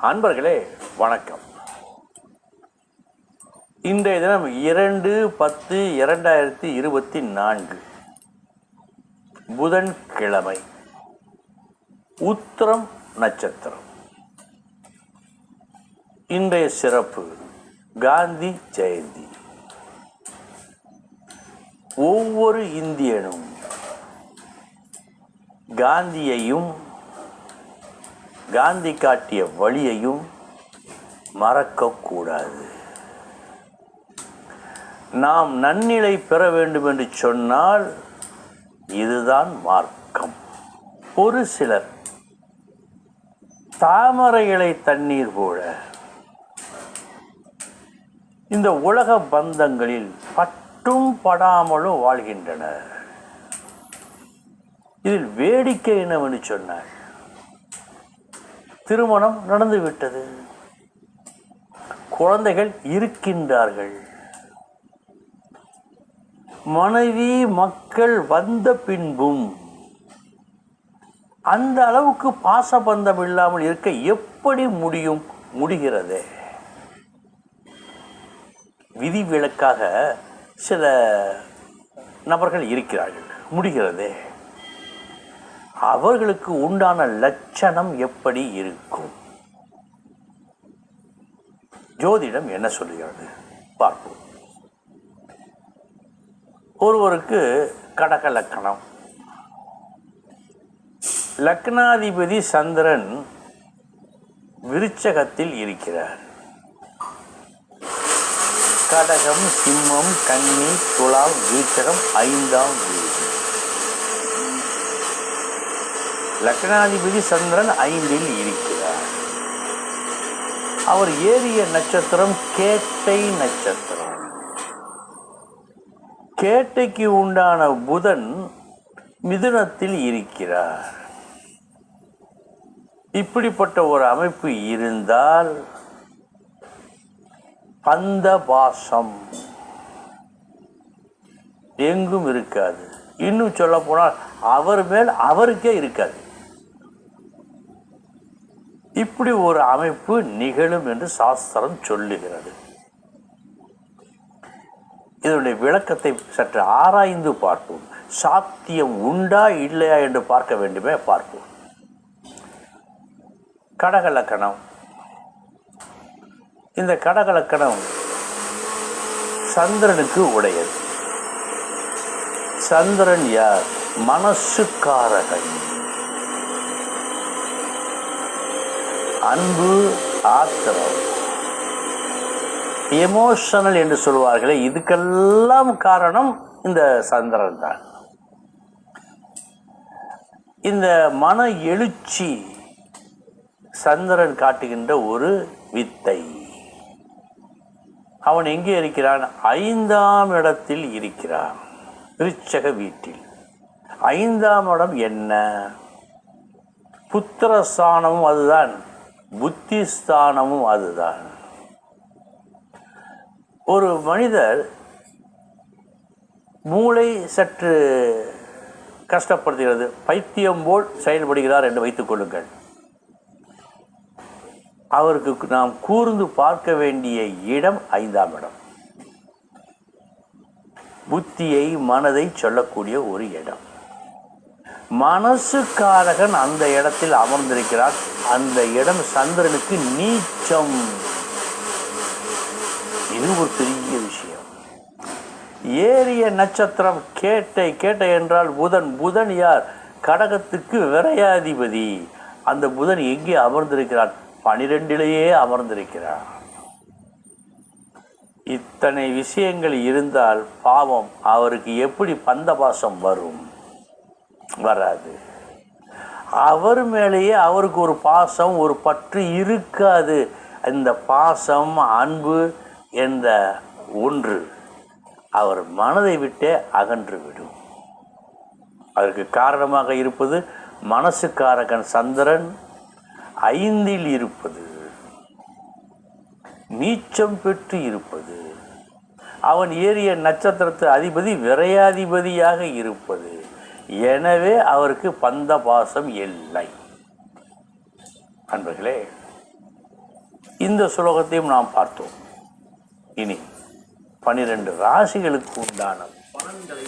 அன்பர்களே வணக்கம். இன்றைய தினம் 2/10/2024 புதன்கிழமை, உத்திரம் நட்சத்திரம். இன்றைய சிறப்பு காந்தி ஜெயந்தி. ஒவ்வொரு இந்தியனும் காந்தியையும் காந்தி காட்டிய வழியையும் மறக்கக்கூடாது. நாம் நன்னிலை பெற வேண்டும் என்று சொன்னால் இதுதான் மார்க்கம். ஒரு சிலர் தாமரை இலை தண்ணீர் போல இந்த உலக பந்தங்களில் பட்டும் படாமலும் வாழ்கின்றனர். இதில் வேடிக்கை என்னவென்று சொன்னார், திருமணம் நடந்துவிட்டது, குழந்தைகள் இருக்கின்றார்கள், மனைவி மக்கள் வந்த பின்பும் அந்த அளவுக்கு பாசபந்தம் இல்லாமல் இருக்க எப்படி முடிகிறது? விதிவிலக்காக சில நபர்கள் இருக்கிறார்கள், முடிகிறதே. அவர்களுக்கு உண்டான லட்சணம் எப்படி இருக்கும்? ஜோதிடம் என்ன சொல்லுகிறது பார்ப்போம். ஒருவருக்கு கடக லக்கணம், லக்னாதிபதி சந்திரன் விருச்சகத்தில் இருக்கிறார். கடகம், சிம்மம், கன்னி, துலாம், விருச்சகம் 5ஆம் வீடு. லக்னாதிபதி சந்திரன் 5இல் இருக்கிறார். அவர் ஏறிய நட்சத்திரம் கேட்டை நட்சத்திரம். கேட்டைக்கு உண்டான புதன் மிதுனத்தில் இருக்கிறார். இப்படிப்பட்ட ஒரு அமைப்பு இருந்தால் அந்த பாசம் எங்கும் இருக்காது. இன்னும் சொல்ல போனால் அவர் மேல் அவருக்கே இருக்காது. இப்படி ஒரு அமைப்பு நிகழும் என்று சாஸ்திரம் சொல்லுகிறது. இதனுடைய விளக்கத்தை சற்று ஆராய்ந்து பார்ப்போம். சாத்தியம் உண்டா இல்லையா என்று பார்க்க வேண்டுமே, பார்ப்போம். கடக லக்கணம். இந்த கடக லக்கணம் சந்திரனுக்கு உடையது. சந்திரன் யார்? மனசுக்காரகன். அன்பு, ஆத்திரம், எமோஷனல் என்று சொல்வார்களே, இதுக்கெல்லாம் காரணம் இந்த சந்திரன் தான். இந்த மன எழுச்சி சந்திரன் காட்டுகின்ற ஒரு வித்தை. அவன் எங்கே இருக்கிறான்? 5ஆம் இடத்தில் இருக்கிறான், விருச்சக வீட்டில். 5ஆம் இடம் என்ன? புத்திரஸ்தானமும் அதுதான், புத்திஸ்தானமும் அதுதான். ஒரு மனிதர் மூளை சற்று கஷ்டப்படுத்துகிறது, பைத்தியம் போல் செயல்படுகிறார் என்று வைத்துக் கொள்ளுங்கள். அவருக்கு நாம் கூர்ந்து பார்க்க வேண்டிய இடம் 5ஆம் இடம். புத்தியை, மனதை சொல்லக்கூடிய ஒரு இடம். மனசுக்காரகன் அந்த இடத்தில் அமர்ந்திருக்கிறார். அந்த இடம் சந்திரனுக்கு நீச்சம். இது ஒரு பெரிய விஷயம். ஏறிய நட்சத்திரம் கேட்டை. கேட்டை என்றால் புதன். புதன் யார்? கடகத்துக்கு விரையாதிபதி. அந்த புதன் எங்கே அமர்ந்திருக்கிறார்? 12லேயே அமர்ந்திருக்கிறார். இத்தனை விஷயங்கள் இருந்தால் பாவம் அவருக்கு எப்படி பந்தபாசம் வரும்? வராது. அவர் மேலேயே அவருக்கு ஒரு பாசம், ஒரு பற்று இருக்காது. இந்த பாசம், அன்பு என்ற ஒன்று அவர் மனதை விட்டே அகன்று விடும். அதற்கு காரணமாக இருப்பது மனசுக்காரகன் சந்திரன் 5இல் இருப்பது, நீச்சம் பெற்று இருப்பது, அவன் ஏறிய நட்சத்திரத்து அதிபதி விரையாதிபதியாக இருப்பது. எனவே அவருக்கு பந்த பாசம் இல்லை. அன்பர்களே, இந்த சுலோகத்தையும் நாம் பார்த்தோம். இனி 12 ராசிகளுக்கு உண்டான பலன்களை